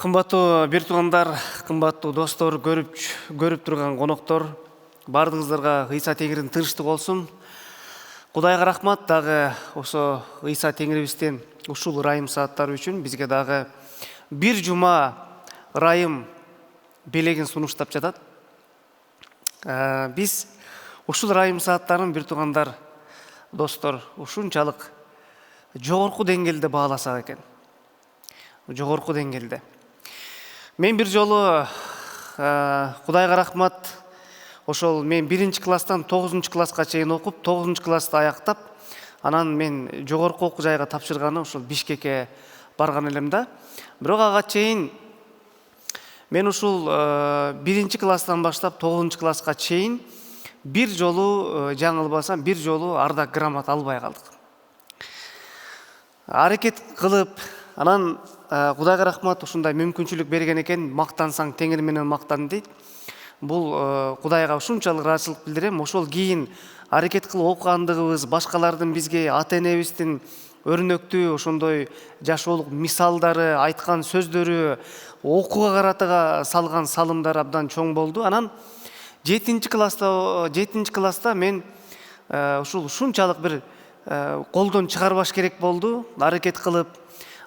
Кымбаттуу бир туугандар, кымбаттуу достор, көрүп турган коноктор, бардыгыңыздарга Ыйса Теңирдин тынчтыгы болсун. Кудайга рахмат, дагы ошо Ыйса Теңирибиздин ушул ырайым сааттары үчүн бизге дагы бир жума ырайым белегин сунуштап жатат. Биз ушул ырайым сааттарын бир туугандар, достор, ушунчалык жогорку деңгээлде бааласак экен. Жогорку деңгээлде. Мен бир жолу Кудайга рахмат, ошол мен 1-класстан 9-класска чейин окуп, 9-классты аяктап, анан мен жогорку окуу жайга тапшырганы ошол Бишкекке барган элем да. Бирок ага чейин мен ушул 1-класстан баштап 9-класска чейин бир жолу жаңылбасам, бир жолу ардак грамота албай калдык. Аракет кылып, анан Кудайга рахмат ушундай мүмкүнчүлүк берген экен, мактансаң Теңир менен мактан дейт. Бул Кудайга ушунчалык ыраазычылык билдирем. Ошол кийин аракет кылып окугандыгыбыз, башкалардын бизге ата-энебиздин өрнөктүү ошондой жашоолук мисалдары, айткан сөздөрү, окууга карата салган салымдар абдан чоң болду. Анан 7-класста мен ушунчалык бир колдон чыгарбаш керек болду, аракет кылып.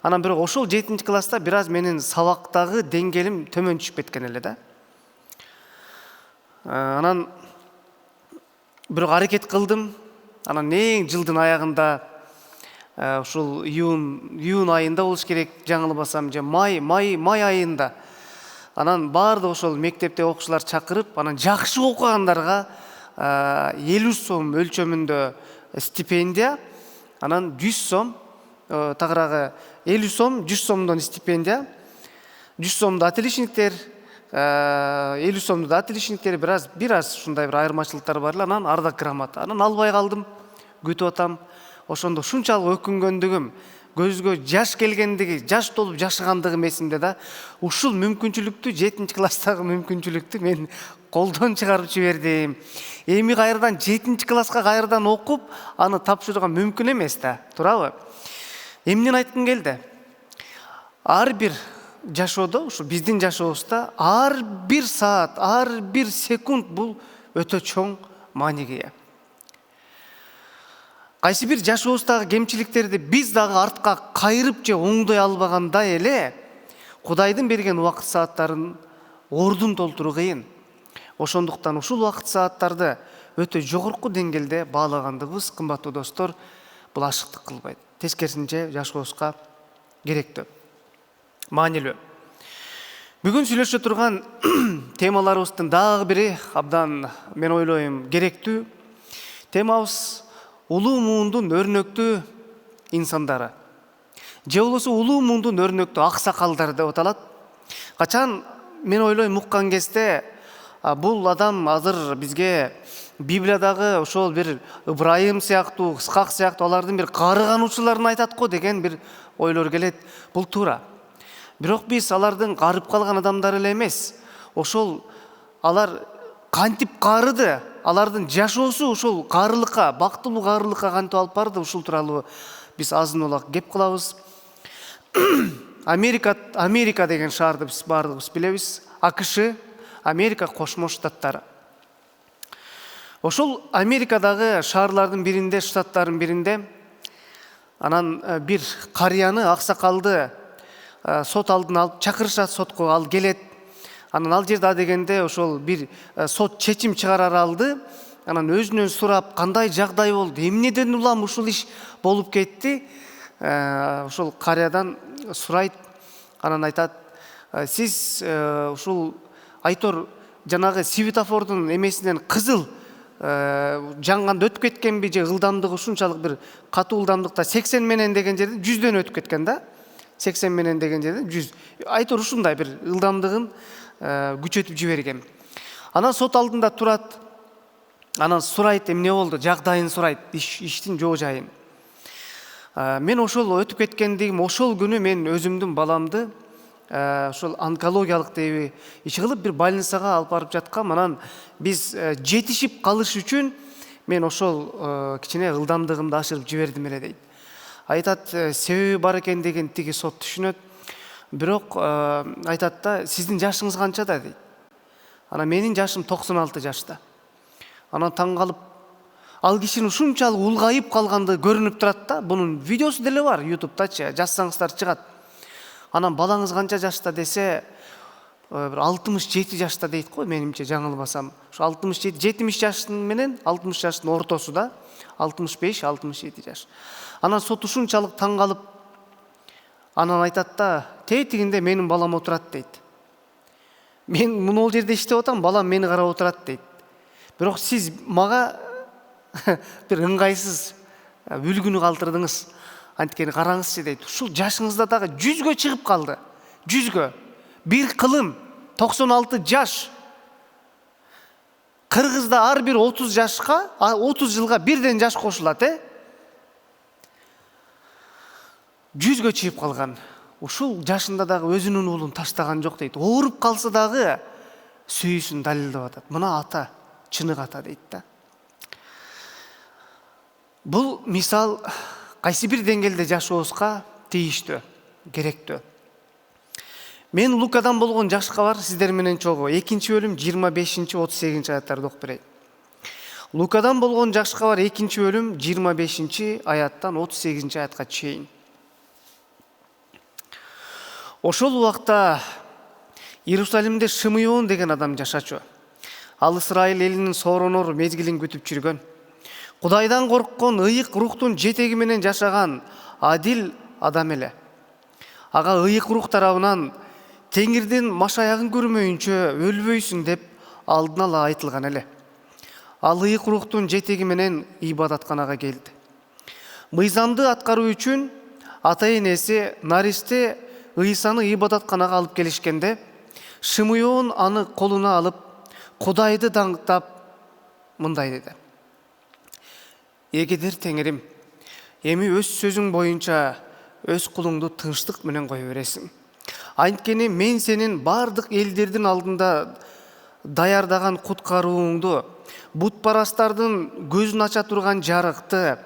Анан бирок ошол 7-класста бир аз менин сабактагы деңгээлим төмөн түшүп кеткен эле да. Анан бирок аракет кылдым. Анан эң жылдын аягында ушул июнь айында болуш керек, жаңылбасам, же май айында. Анан баардык ошол мектепте окуучулар чакырып, анан жакшы окугандарга 50 сом өлчөмүндө стипендия, анан 100 сом, тагыраагы 50 сом, 100 сомдон стипендия, 100 сомду отличниктер, 50 сомду отличниктер, бир аз ушундай бир айырмачылыктар бар эле. Анан ардак грамота. Анан албай калдым, күтүп атам. Ошондо ушунчалык өкүнгөндүгүм, көзгө жаш келгендиги, жаш толуп жашагандыгым эсимде да. Ушул мүмкүнчүлүктү, 7-класстагы мүмкүнчүлүктү мен колдон чыгарып жибердим. Эми кайрадан 7-класска кайрадан окуп, аны тапшырууга мүмкүн эмес да, туурабы? Эмнени айткым келди? Ар бир жашоодо, ушу биздин жашообузда ар бир саат, ар бир секунд бул өтө чоң мааниге ээ. Кайсы бир жашообуздагы кемчиликтерди биз дагы артка кайрып же оңдой албагандай эле, Кудайдын берген убакыт сааттарын ордун толтуруу кыйын. Ошондуктан ушул убакыт сааттарды өтө жогорку деңгээлде баалагандыгыбыз, кымбаттуу достор, бул ашыктык кылбайт. Тескерисинче жашообузга керектүү, маанилүү. Бүгүн сүйлөшө турган темаларыбыздын дагы бири абдан, мен ойлойм, керектүү. Темабыз улуу муундун өрнөктүү инсандары. Же болбосо улуу муундун өрнөктүү аксакалдары деп аталат. Качан мен ойлойм уккан кезде бул адам азыр бизге Библиядагы ошол бир Ыбрайым сыяктуу, Исхак сыяктуу алардын бир карыгануучуларын айтат го деген бир ойлор келет. Бул туура. Бирок биз алардын карып калган адамдар эле эмес. Ошол алар кантип карыды, алардын жашоосу ушул карылыкка, бактылуу карылыкка кантип алып барды, ушул тууралуу биз азын улак кеп кылабыз. Америка деген шаарды биз баардыгыбыз билебиз. АКШ, Америка Кошмо Штаттары. Ошол Америкадагы шаарлардын биринде, штаттардын биринде, анан бир карыяны, аксакалды сот алдына алып чакырышат, сотко ал келет. Анан ал жерде дегенде ошол бир сот чечим чыгарар алды. Анан өзүнөн сурап, кандай жагдай болду, эмнеден улам ушул иш болуп кетти? Ошол карыядан сурайт. Анан айтат, сиз ушул айтор жанагы светофордун эмесинен кызыл жаңганда өтүп кеткенби, же ылдамдыгы ушунчалык бир катуу ылдамдыкта 80 менен деген жерде 100дөн өтүп кеткен да. 80 менен деген жерде 100. Айтор ушундай бир ылдамдыгын күчөтүп жиберген. Анан сот алдында турат. Анан сурайт, эмне болду, жагдайын сурайт, иштин жоо жайын. Мен ошол өтүп кеткендигим, ошол күнү мен өзүмдүн баламды ошол онкологиялык дейби иш кылып бир больницага алып барып жаткам. Анан биз жетишип калыш үчүн мен ошол кичине ылдамдыгымды ашырып жибердим эле дейт. Айтат, себеби бар экендигин тиги сот түшүнөт. Бирок айтат да, сиздин жашыңыз канча да дейт. Ана менин жашым 96 жашта. Анан таң калып, ал кишинин ушунчалык улгайып калганды көрүнүп турат да. Бунун видеосу деле бар YouTube'дачы, жазсаңыздар чыгат. Анан балаңыз канча жашта десе, bir 67 жашта дейт го, менимче жаңылбасам. Ошо 67, 70 жаштын менен 60 жаштын ортосу да, 65-67 жаш. Анан сот ушунчалык таң калып, анан айтат да, тетигинде менин балам отурат дейт. Мен могул жерде иштеп атам, балам мени карап отурат дейт. Бирок сиз мага бир ыңгайсыз үлгүнү калтырдыңыз. Анткени караңызчы дейт. Ушул жашыңызда дагы 100гө чыгып калды. 100гө. Bir kılım 96 yaş. Kırgızda ar bir 30 yaşka, 30 yılga birden yaş koşulat. 100gө чыгып калган. Ушул жашында дагы өзүнүн уулун таштаган жок дейт. Ооруп калса дагы сүйүүсүн далилдеп атат. Мына ата, чынык ата дейт да. Бул мисал кайсы бир деңгээлде жашообузга тийиштүү, керектүү. Мен Лукадан болгон жашка бар сиздер менен чогуу. 2 бөлүм 25-38 аяттарды окуп берейин. Лукадан болгон жашка бар 2 бөлүм 25 аяттан 38 аятка чейин. Ошол убакта Иерусалимде Шымыйон деген адам жашачу. Ал Исраил элинин соронор мезгилин күтүп жүргөн. Кудайдан корккон ыйык рухтун жетеги менен жашаган адил адам эле. Ага ыйык рух тарабынан Теңирдин машаягын көрмөйүнчө өлбөйсүң деп алдын ала айтылган эле. Ал ыйык рухтун жетеги менен ибадатканага келди. Мыйзамды аткаруу үчүн ата энеси Наристе Ыйсаны ибадатканага алып келишкенде, Шымыйон аны колуна алып, Кудайды даңктап мындай деди. Эгедир Теңирим, эми өз сөзүң боюнча өз кулуңду тынчтык менен кое бересиң. Анткени мен сенин бардык элдердин алдында даярдаган куткарууңду, бутпарастардын көзүн ача турган жарыкты,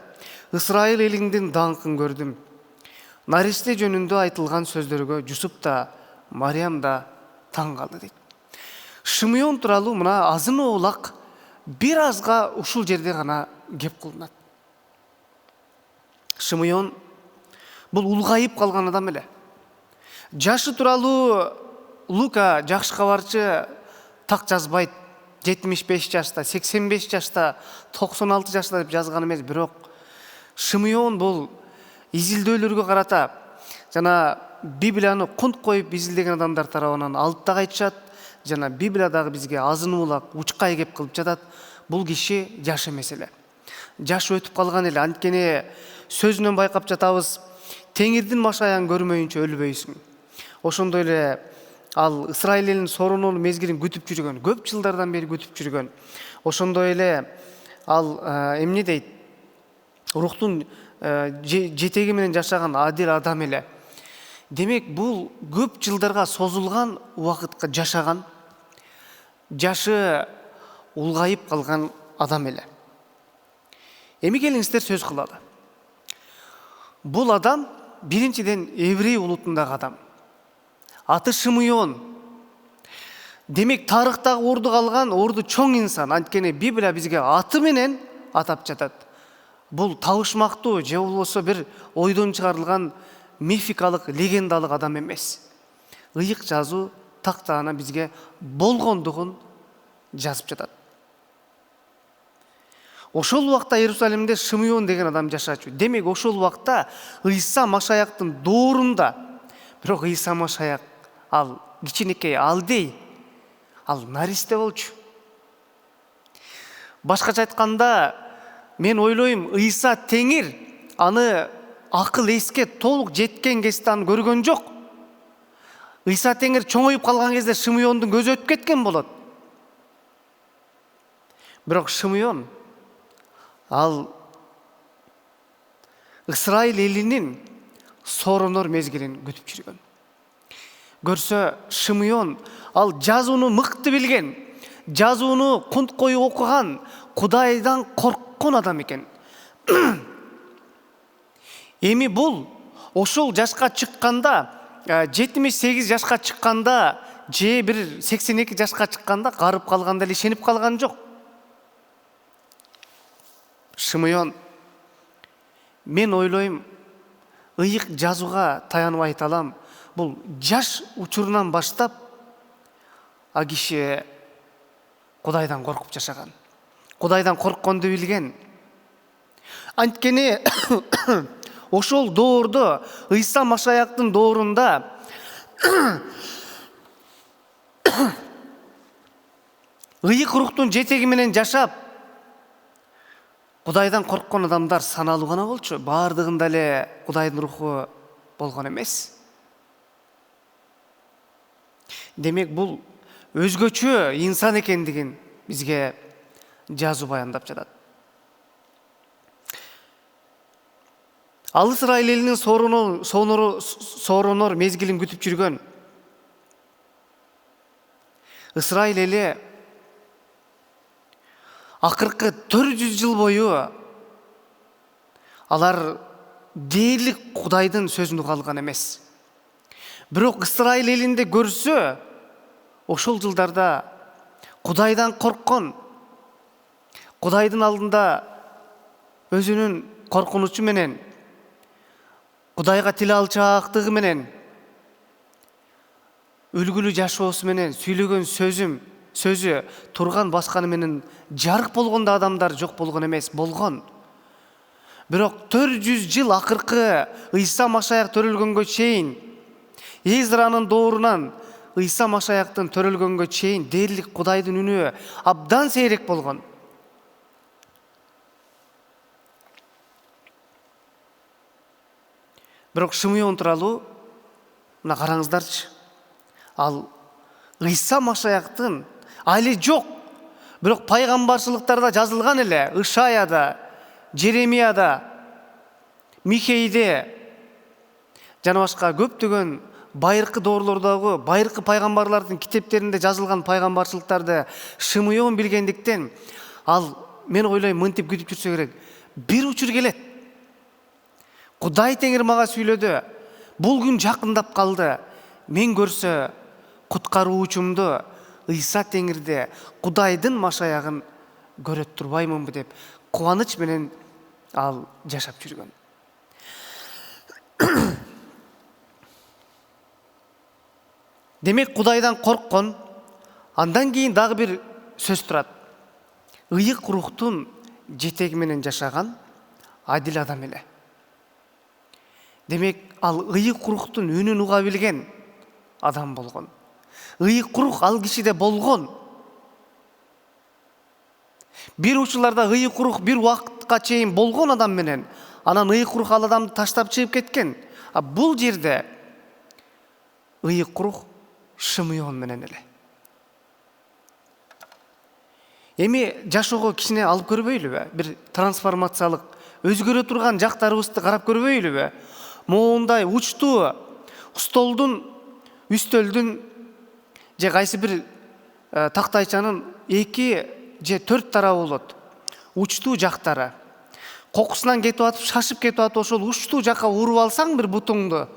Исраил элиңдин даңкын көрдүм. Наристе жөнүндө айтылган сөздөргө Жусуп да, Мариям да таң калды дейт. Шымыйон тууралуу мына азын оолак бир азга ушул жерде гана кеп кылынат. Шымыйон бул улгайып калган адам эле. Жашы тууралуу Лука жакшы кабарчы так жазбайт. 75 жашта, 85 жашта, 96 жашта деп жазган эмес, бирок Шымыйон бул изилдөөлөргө карата жана Библияны кунт коюп изилдеген адамдар тарабынан алып да кайтышат, жана Библиядагы бизге азын улак учкай кеп кылып жатат. Бул киши жаш эмес эле. Жаш өтүп калган эле. Анткени сөзүнөн байкап жатабыз, Теңирдин машаягын көрмөйүнчө өлбөйсүң. Ошондой эле ал Исраил элинин соронор мезгилин күтүп жүргөн, көп жылдардан бери күтүп жүргөн. Ошондой эле ал эмне дейт? Рухтун жетеги менен жашаган адил адам эле. Демек, бул көп жылдарга созулган убакытка жашаган, жашы улгайып калган адам эле. Эми келиңиздер сөз кылалы. Бул адам биринчиден еврей улутундагы адам. Аты Шымыйон. Демек, тарыхтагы орду калган орду чоң инсан. Анткени Библия бизге аты менен атап жатат. Бул табышмактуу же болбосо бир ойдон чыгарылган мификалык, легендалык адам эмес. Ыйык жазуу тактаана бизге болгондугун жазып жатат. Ошол убакта Иерусалимде Шымыйон деген адам жашачу. Демек, ошол убакта Ыйса Машаяктын доорунда. Бирок Ыйса Машаяк ал кичинекей алдей, ал Наристе болчу. Башкача айтканда, мен ойлойм, Ыйса Теңир аны акыл эске толук жеткен кезде аны көргөн жок. Ыйса Теңир чоңоюп калган кезде Шымыйондун көзү өтүп кеткен болот. Бирок Шымыйон ал Исраил элинин соронор мезгилин күтүп жүргөн. Көрсө, Шымыйон ал жазууну мыкты билген, жазууну кунт коюп окуган, Кудайдан корккон адам экен. Эми бул ошол жашка чыкканда 78 жашка чыкканда же бир 82 жашка чыкканда карып калганда эле ишенип калган жок. Шымыйон, мен ойлойм, ыйык жазууга таянып айта алам, бул жаш учурунан баштап а киши Кудайдан коркуп жашаган, Кудайдан коркконду билген. Анткени ошол доордо, Ыйса Машаяктын доорунда ыйык рухтун жетеги менен жашап, Кудайдан корккон адамдар саналуу гана болчу. Бардыгында эле Кудайдын руху болгон эмес. Демек бул өзгөчө инсан экендигин бизге жазуу баяндап жатат. Ал Ысрайыл элинин соронор мезгилин күтүп жүргөн Ысрайыл эли акыркы 400 жыл бою алар дээрлик Кудайдын сөзүн уга алган эмес. Бирок Ысрайыл элинде көрсө, ошол жылдарда Кудайдан корккон, Кудайдын алдында өзүнүн коркунучу менен, Кудайга тил алчаактыгы менен, үлгүлүү жашоосу менен, сүйлөгөн сөзү турган басканы менен жарык болгондо адамдар жок болгон эмес, болгон. Бирок 400 жыл акыркы Ыйса Машаяк төрөлгөнгө чейин, Эзранын доорунан Ыйса Машаяктын төрөлгөнгө чейин дээрлик Кудайдын үнү абдан сейрек болгон. Бирок Шымыйон тууралуу мына караңыздарчы. Ал Ыйса Машаяктын али жок, бирок пайгамбарчылыктарда жазылган эле, Ышаяда, Жеремияда, Михейде жана башка көптөгөн байыркы доорлордогу, байыркы пайгамбарлардын китептеринде жазылган пайгамбарчылыктарды Шымыйон билгендиктен, ал мен ойлойм мынтип күтүп жүрсө керек. Бир учур келет. Кудай Теңир мага сүйлөдү. Бул күн жакындап калды. Мен көрсө куткаруучумду, Ыйса Теңирде, Кудайдын Машаягын көрөт турбаймынбы деп кубаныч менен ал жашап жүргөн. Демек Кудайдан корккон, андан кийин дагы бир сөз турат. Ыйык рухтун жетеги менен жашаган адил адам эле. Демек ал ыйык рухтун үнүн уга билген адам болгон. Ыйык рух ал кишиде болгон. Бир учурларда ыйык рух бир убакытка чейин болгон адам менен, анан ыйык рух ал адамды таштап чыгып кеткен. А бул жерде ыйык рух Шымыйон менен эле. Эми жашоого кичине алып көрбөйлүбү? Бир трансформациялык өзгөрө турган жактарыбызды карап көрбөйлүбү? Моундай учтуу столдун, үстөлдүн же кайсы бир тактайчанын 2 же 4 тарабы болот. Учтуу жактары. Кокусунан кетип атып, шашып кетип атып, ошол учтуу жакка уруп алсаң бир бутуңду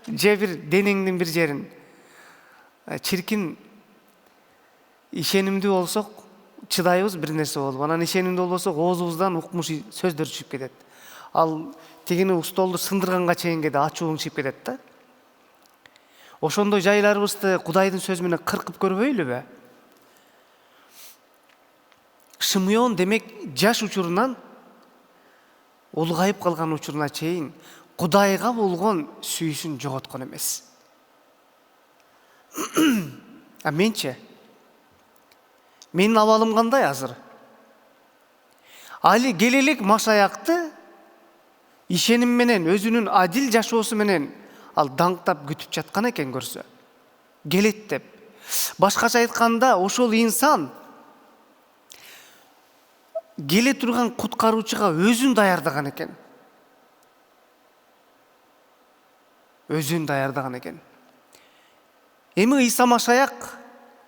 же бир денеңдин бир жерин, чиркин ишенимдүү болсок чыдайбыз бир нерсе болуп, анан ишенимдүү болбосок оозубуздан укмуш сөздөр чыгып кетет. Ал тигини столду сындырганга чейин кеде ачууң чыгып кетет да. Ошондой жайларыбызды Кудайдын сөзү менен кыркып көрбөйлүбү? Шымыйон демек жаш учурунан улгайып калган учуруна чейин Кудайга болгон сүйүүсүн жоготкон эмес. А менчи? Менин абалым кандай азыр? Али келелек Машаякты ишеним менен, өзүнүн адил жашоосу менен ал даңктап күтүп жаткан экен көрсө. Келет деп. Башкача айтканда, ошол инсан келе турган куткаруучуга өзүн даярдаган экен. Өзүн даярдаган экен. Эми Ыйса Машаяк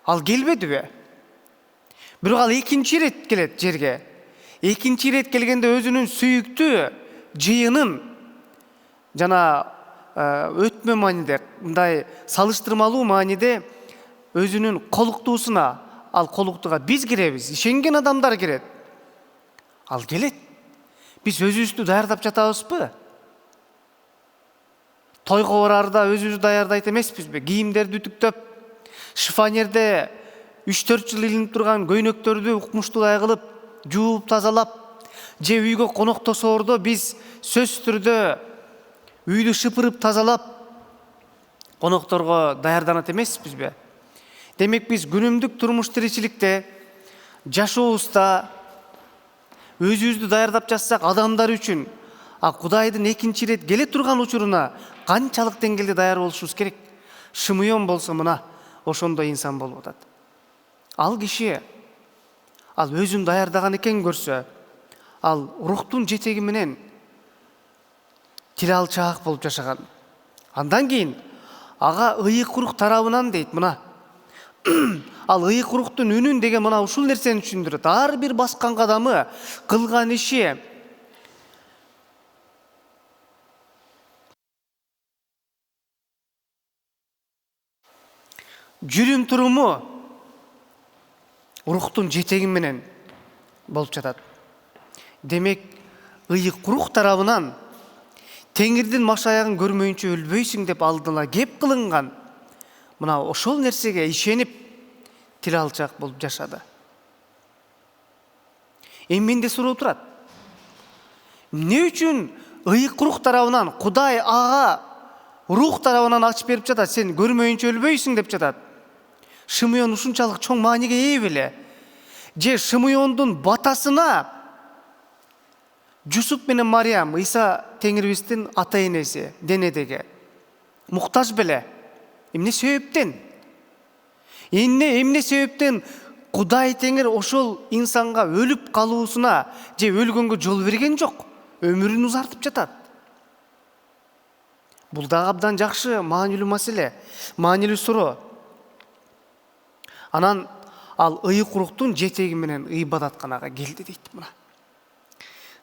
ал келбедиби? Бирок ал экинчи ирет келет жерге. Экинчи ирет келгенде өзүнүн сүйүктүү жыйынын жана өтмө мааниде, мындай салыштырмалуу мааниде өзүнүн колуктуусуна, ал колуктууга биз киребиз, ишенген адамдар кирет. Ал келет. Биз өзүбүздү даярдап жатабызбы? Тойго барарда өзүбүздү даярдайт эмеспизби? Кийимдерди үтүктөп, шифонерде 3-4 жыл илинип турган көйнөктөрдү укмуштуудай кылып, жууп, тазалап, же үйгө коноктосоордо биз сөзсүз түрдө үйдү шыпырып, тазалап, конокторго даярданат эмеспизби? Демек биз күнүмдүк турмуш тиричиликте, жашообузда өзүбүздү даярдап жатсак адамдар үчүн, Кудайдын экинчи ирет келе турган учуруна канчалык деңгээлде даяр болушубуз керек? Шымыйон болсо мына ошондой инсан болуп атат. Ал киши, ал өзүн даярдаган экен көрсө, ал рухтун жетеги менен тил алчаак болуп жашаган. Андан кийин ага ыйык рух тарабынан дейт, мына ал ыйык рухтун үнүн деген мына ушул нерсени түшүндүрөт. Ар бир баскан кадамы, кылган иши жүрүм туруму рухтун жетеги менен болуп жатат. Демек, ыйык рух тарабынан Теңирдин машаягын көрмөйүнчө өлбөйсүң деп алдына кеп кылынган. Мына ошол нерсеге ишенип тил алчаак болуп жашады. Эми менде суроо турат. Эмне үчүн ыйык рух тарабынан Кудай ага рух тарабынан ачып берип жатат, сен көрмөйүнчө өлбөйсүң деп жатат? Шымыйон ушунчалык чоң мааниге ээ беле? Же Шымыйондун батасына Жусуп менен Мариям, Иса Теңирибиздин ата энеси, денедеги, муктаж беле? Эмне себептен? Эмне себептен Кудай Теңир ошол инсанга өлүп калуусуна же өлгөнгө жол берген жок? Өмүрүн узартып жатат. Бул дагы абдан жакшы маанилүү маселе, маанилүү суроо. Анан ал ыйык рухтун жетеги менен ыйбадатканага келди дейт. Мына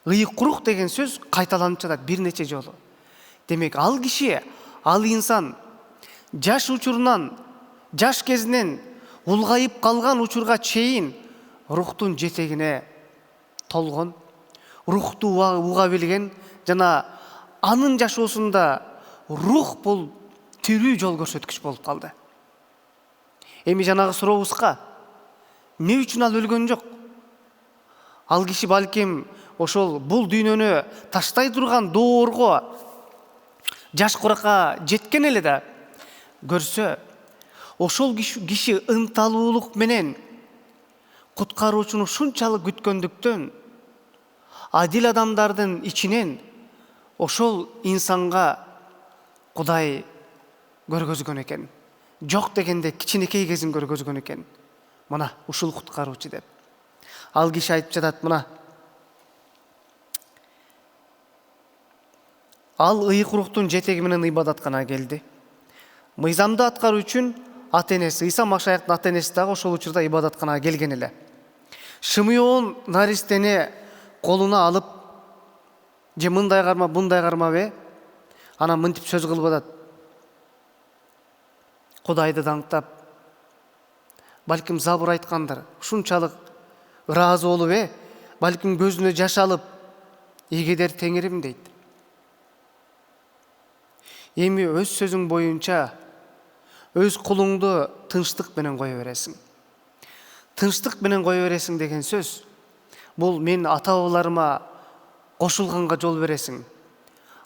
ыйык рух деген сөз кайталанып жатат бир нече жолу. Демек, ал киши, ал инсан жаш учурунан, жаш кезинен улгайып калган учурга чейин рухтун жетегине толгон, рухту уга билген, жана анын жашоосунда рух бул тирүү жол көрсөткүч болуп калды. Эми жанагы сурообузга, эмне үчүн ал өлгөн жок? Ал киши балким ошол бул дүйнөнү таштай турган доорго жаш куракка жеткен эле да, көрсө, ошол киши ынталуулук менен куткаруучуну ушунчалык күткөндүктөн адил адамдардын ичинен ошол инсанга Кудай көргөзгөн экен. Жок дегенде кичинекей кезин көргөзгөн экен. Мына ушул куткаруучу деп. Ал киши айтып жатат, мына ал ыйык рухтун жетеги менен ыйбадатканага келди. Мыйзамды аткаруу үчүн ата энеси, Иса Машаяктын ата энеси дагы ошол учурда ыйбадатканага келген эле. Шымыйон наристени колуна алып, же мындай карма, мындай карма, анан мынтип сөз кылып атат. Кудайды даңктап, балким забур айткандар, ушунчалык ыраазы болуп, балким көзүнө жаш алып, ийгедер Теңирим дейт. Эми өз сөзүң боюнча өз кулуңду тынчтык менен кое бересиң. Тынчтык менен кое бересиң деген сөз, бул мен ата бабаларыма кошулганга жол бересиң.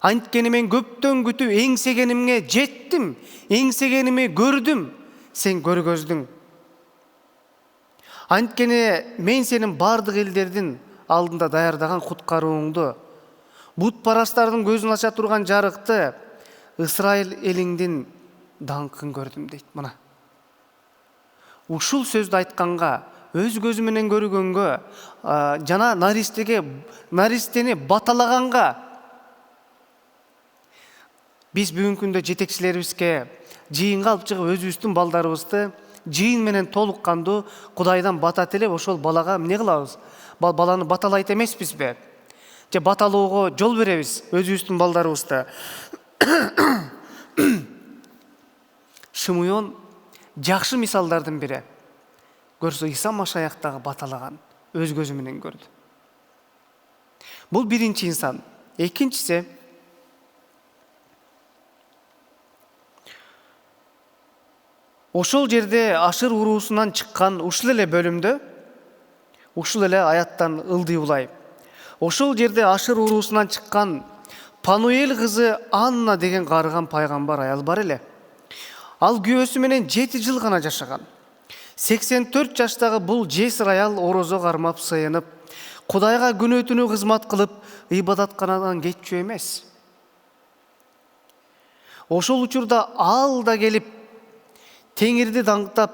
Анткени мен көптөн күтүп эңсегенимге жеттим, эңсегеними көрдүм, сен көргөздүң. Анткени мен сенин бардык элдердин алдында даярдаган куткарууңду, бут парастардын көзүн ача турган жарыкты, Ысрайыл элиңдин даңкын көрдүм дейт. Мына ушул сөздү айтканга, өз көзү менен көргөнгө, жана наристени баталаганга биз бүгүнкү күндө жетекчилерибизге жыйынга алып чыгып өзүбүздүн балдарыбызды жыйын менен толук кандуу Кудайдан бата тилеп ошол балага эмне кылабыз? Баланы баталайт эмеспизби? Же баталоого жол беребиз өзүбүздүн балдарыбызды? Шимуон жакшы мисалдардын бири. Көрсө Иса Машаяктагы баталаган өз көзү менен көрдү. Бул биринчи инсан. Экинчиси ошол жерде Ашыр уруусунан чыккан ушул эле бөлүмдө, ушул эле аяттан ылдый. Ошол жерде Ашыр уруусунан чыккан Пануэль кызы Анна деген карыган пайгамбар аял бар эле. Ал күйөөсү менен 7 жыл гана жашаган. 84 жаштагы бул жесир аял орозо кармап сыйынып, Кудайга күнү түнү кызмат кылып, ибадатканадан кетчү эмес. Ошол учурда ал да келип, Теңирди даңктап,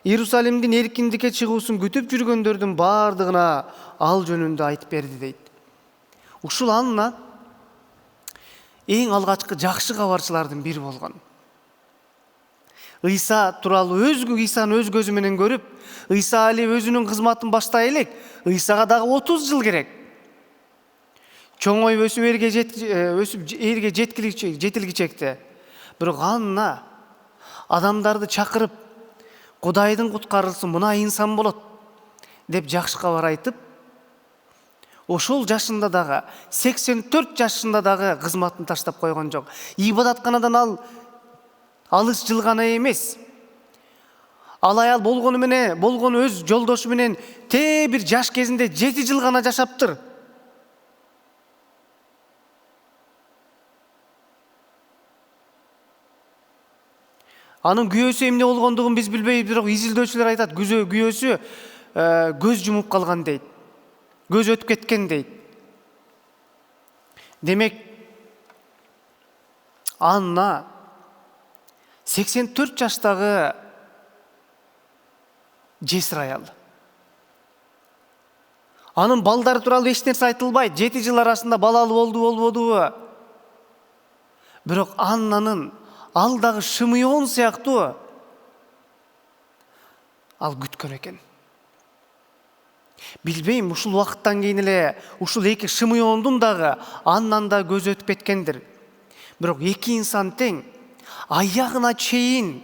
Иерусалимдин эркиндикке чыгуусун күтүп жүргөндөрдүн бардыгына ал жөнүндө айтып берди дейт. Ушул Анна эң алгачкы жакшы кабарчылардын бири болгон. Ыйса тууралуу Исаны өз көзү менен көрүп, Ыйса али өзүнүн кызматын баштай элек, Ыйсага дагы 30 жыл керек. Чоңоюп өсүп эрге жетилгичекте. Бирок Анна адамдарды чакырып, Кудайдын куткарылсын мына инсан болот деп жакшы кабар айтып, ошол жашында дагы 84 жашында дагы кызматын таштап койгон жок. Ибадатканадан ал алыс жылгана эмес. Ал аял болгон өз жолдошу менен бир жаш кезинде 7 жыл гана жашаптыр. Анын күйөөсү эмне болгондугун биз билбейбиз, бирок изилдөөчүлөр айтат, күйөөсү көз жумуп калган дейт. Көз өтүп кеткен дейт. Демек, Анна 84 жаштагы жесир аял. Анын балдары тууралуу эч нерсе айтылбайт. 7 жыл арасында балалуу болбодубу? Бирок Аннанын ал дагы Шимуон сыяктуу ал күткөн экен. Билбейм, ушул убакыттан кийин эле ушул эки Шимуондун дагы Аннан да көз өтүп кеткендир. Бирок эки инсан тең аягына чейин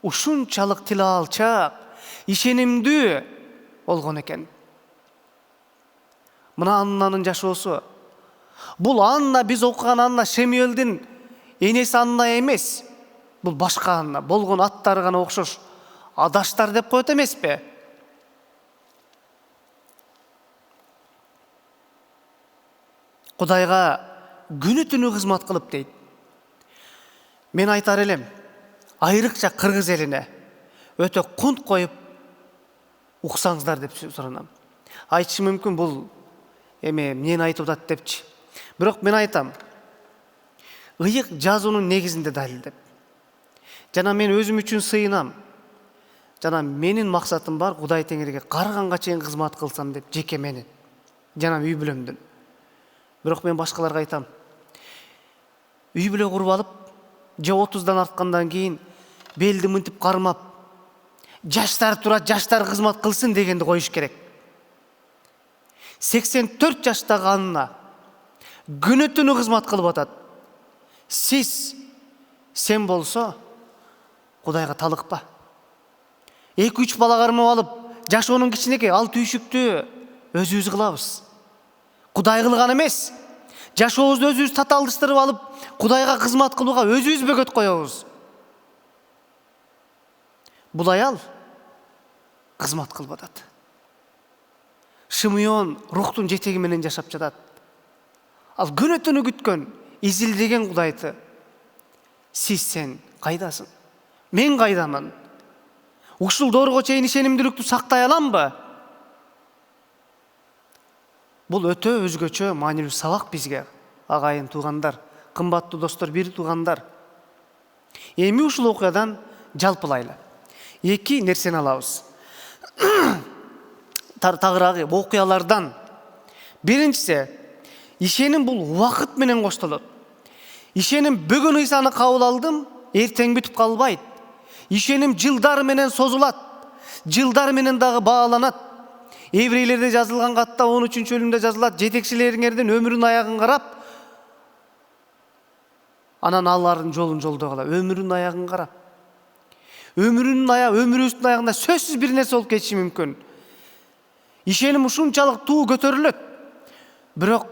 ушунчалык тил алчак, ишенимдүү болгон экен. Мына Аннанын жашоосу. Бул Анна, биз окуган Анна Шемуэлдин энеси Анна эмес. Бул башка Анна. Болгон аттары гана окшош. Адаштар деп коет эмеспи? Кудайга күнү түнү кызмат кылып дейт. Мен айтар элем, айрыкча кыргыз элине өтө кунт коюп уксаңыздар деп суранам. Айтышы мүмкүн бул эмнени айтып атат депчи. Бирок мен айтам, ыйык жазуунун негизинде далилдеп. Жана мен өзүм үчүн сыйынам. Жана менин максатым бар Кудай Теңирге карганга чейин кызмат кылсам деп, жеке менин. Жана үй бүлөмдүн. Бирок мен башкаларга айтам. Үй бүлө куруп алып, же 30-дан арткандан кийин белди мынтип кармап, жаштар турат, жаштар кызмат кылсын дегенди коюш керек. 84 жаштагы Анна күнү түнү кызмат кылып атат. Сен болсо Кудайга талыкпа. 2-3 бала кармап алып, жашоонун кичинекей ал түйшүктү өзүбүз кылабыз. Кудай кылган эмес. Жашообузду өзүбүз татаалдыштырып алып, Кудайга кызмат кылууга өзүбүз бөгөт коебуз. Бул аял кызмат кылып атат. Шимуон рухтун жетеги менен жашап жатат. Ал күнү түнү күткөн, изилдеген Кудайды. Сен кайдасың? Мен кайдамын? Ушул доорго чейин ишенимдүүлүктү сактай аламбы? Бул өтө өзгөчө маанилүү сабак бизге, агайын туугандар, кымбаттуу достор, бир туугандар. Эми ушул окуядан жалпылайлы. 2 нерсени алабыз. Тагыраагы окуялардан. Биринчиси, ишеним бул убакыт менен коштолот. Ишеним бүгүн Ыйсаны кабыл алдым, эртең бүтүп калбайт. Ишеним жылдар менен созулат. Жылдар менен дагы бааланат. Еврейлерде жазылган катта 13-бөлүмдө жазылат, жетекчилериңердин өмүрүнүн аягын карап, анан алардын жолун жолдой калам. Өмүрүнүн аягын кара. Өмүрүбүздүн аягында сөзсүз бир нерсе болуп кетиши мүмкүн. Ишеним ушунчалык туу көтөрүлөт. Бирок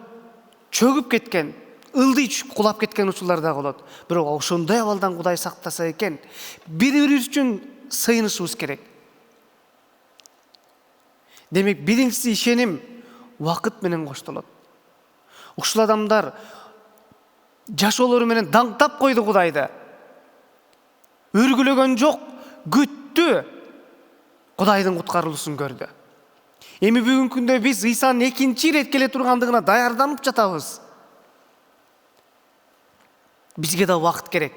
чөгүп кеткен, ылдый түшүп кулап кеткен учурлар да болот. Бирок ошондой абалдан Кудай сактаса экен, бири-бирибиз үчүн сыйынышыбыз керек. Демек, биринчиси ишеним убакыт менен коштолот. Ушул адамдар жашоолору менен даңктап койду Кудайды. Өргүлөгөн жок, күттү. Кудайдын куткарылуусун көрдү. Эми бүгүнкү күндө биз Ыйсанын экинчи ирет келе тургандыгына даярданып жатабыз. Бизге да убакыт керек.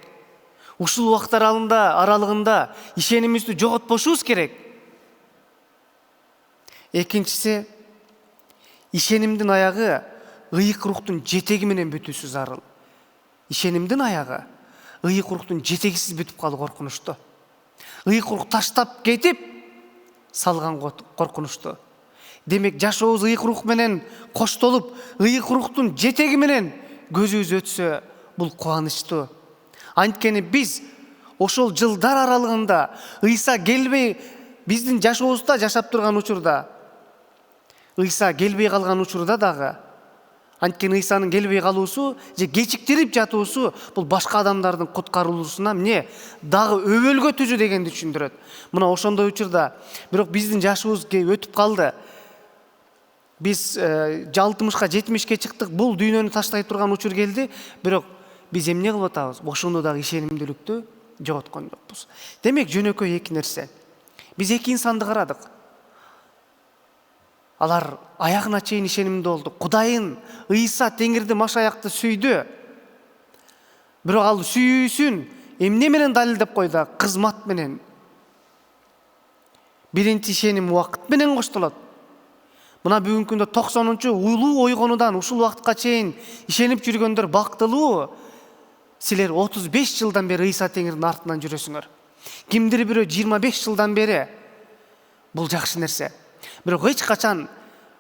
Ушул убакыт аралыгында ишенимибизди жоготпошубуз керек. Экинчиси, ишенимдин аягы ыйык руктун жетеги менен бүтүүсү зарыл. Ишенимдин аягы ыйык руктун жетегисиз бүтүп калуу коркунучтуу. Ыйык рук таштап кетип салган коркунучтуу. Демек, жашообуз ыйык рук менен коштолуп, ыйык руктун жетеги менен көзүбүз өтсө, бул кубанычтуу. Анткени биз ошол жылдар аралыгында Ыйса келбей, биздин жашообузда жашап турган учурда, Ыйса келбей калган учурда дагы, анткени Ыйсанын келбей калуусу же кечиктирип жатуусу бул башка адамдардын куткарылуусуна эмне дагы өбөлгө түзүү дегенди түшүндүрөт. Мына ошондой учурда, бирок биздин жашыбыз өтүп калды. Биз 60-ка 70-ке чыктык, бул дүйнөнү таштай турган учур келди, бирок биз эмне кылып атабыз? Ошондо дагы ишенимдүүлүктү жоготкон жокпуз. Демек, жөнөкөй эки нерсе. Биз эки инсанды карадык. Алар аягына чейин ишенимдүү болду. Кудайын, Ыйса Теңирди машаякты сүйдү. Бирок ал сүйүүсүн эмне менен далилдеп койду? Кызмат менен. Биринчи ишеним убакыт менен коштолот. Мына бүгүнкү күндө 90-чы улуу ойгонудан ушул убакытка чейин ишенип жүргөндөр бактылуу. Силер 35 жылдан бери Ыйса Теңирдин артынан жүрөсүңөр. Кимдир бирөө 25 жылдан бери. Бул жакшы нерсе. Бирок эч качан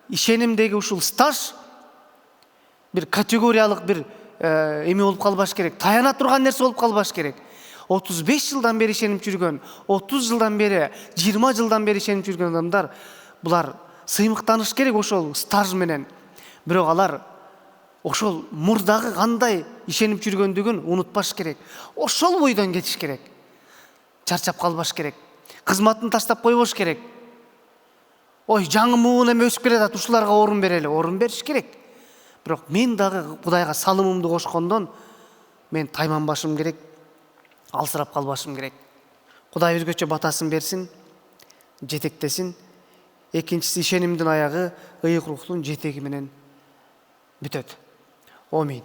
ишенимдеги ушул стаж бир категориялык бир эме болуп калбаш керек. Таяна турган нерсе болуп калбаш керек. 35 жылдан бери ишенип жүргөн, 30 жылдан бери, 20 жылдан бери ишенип жүргөн адамдар, булар сыймыктаныш керек ошол стаж менен. Бирок алар ошол мурдагы кандай ишенип жүргөндүгүн унутпаш керек. Ошол бойдон кетиш керек. Чарчап калбаш керек. Кызматын таштап койбош керек. Ой, жаңы муун эме өсүп келатат, ушуларга орун берели. Орун бериш керек. Бирок мен дагы Кудайга салымымды кошкондон мен тайманбашым керек, алсырап калбашым керек. Кудай өзгөчө батасын берсин, жетектесин. Экинчиси, ишенимдин аягы ыйык руктун жетеги менен бүтөт. Аминь.